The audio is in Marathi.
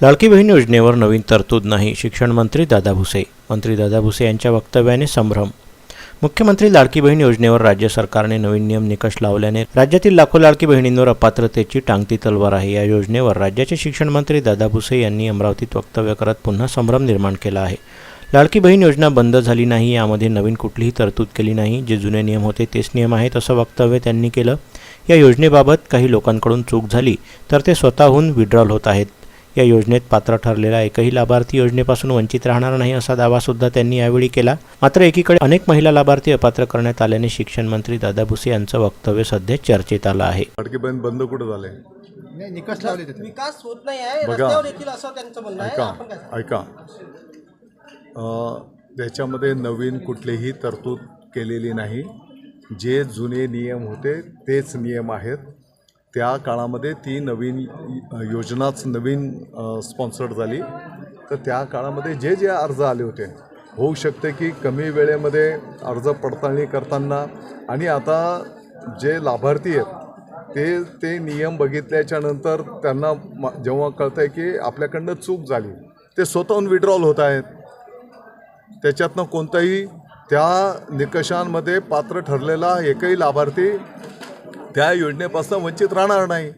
लाडकी बहीण योजनेवर नवीन तरतूद नाही, शिक्षण मंत्री दादा भुसे. मंत्री दादा भुसे यांच्या वक्तव्याने संभ्रम. मुख्यमंत्री लाडकी बहीण योजनेवर राज्य सरकारने नवीन नियम निकष लावल्याने राज्यातील लाखो लाडकी बहिणींवर अपात्रतेची टांगती तलवार आहे. या योजनेवर राज्याचे शिक्षण मंत्री दादा भुसे यांनी अमरावतीत वक्तव्य करत पुन्हा संभ्रम निर्माण केला आहे. लाडकी बहीण योजना बंद झाली नाही, यामध्ये नवीन कुठलीही तरतूद केली नाही, जे जुने नियम होते तेच नियम आहेत, असं वक्तव्य त्यांनी केलं. या योजनेबाबत काही लोकांकडून चूक झाली तर ते स्वतःहून विड्रॉल होत आहेत. या योजनेत पात्र ठरलेला एकही लाभार्थी योजनेपासून वंचित राहणार नाही, असा दावासुद्धा त्यांनी यावेळी केला. मात्र एकीकडे अनेक महिला लाभार्थी अपात्र करण्यात आल्याने शिक्षण मंत्री दादा भुसे यांचं वक्तव्य सध्या चर्चेत आलं आहे. लाडकी बहीण बंद कुठं झाले? नाही, निकष लावले तिथे. विकास होत नाही आहे, बघा. रस्त्यावर येतील असं त्यांचं म्हणणं आहे. आपण काय सांगू? ऐका, त्याच्यामध्ये नवीन कुठलीही तरतूद केलेली नाही. जे जुने नियम होते तेच नियम आहेत. त्या काळामध्ये ती नवीन योजनाच नवीन स्पॉन्सर्ड झाली, तर त्या काळामध्ये जे जे अर्ज आले होते, होऊ शकते की कमी वेळेमध्ये अर्ज पडताळणी करताना आणि आता जे लाभार्थी आहेत ते नियम बघितल्याच्या नंतर त्यांना जेव्हा कळतं आहे की आपल्याकडनं चूक झाली, ते स्वतःहून विड्रॉल होत आहेत. त्याच्यातनं कोणताही त्या निकषांमध्ये पात्र ठरलेला एकही लाभार्थी त्या योजनेपासून वंचित राहणार नाही.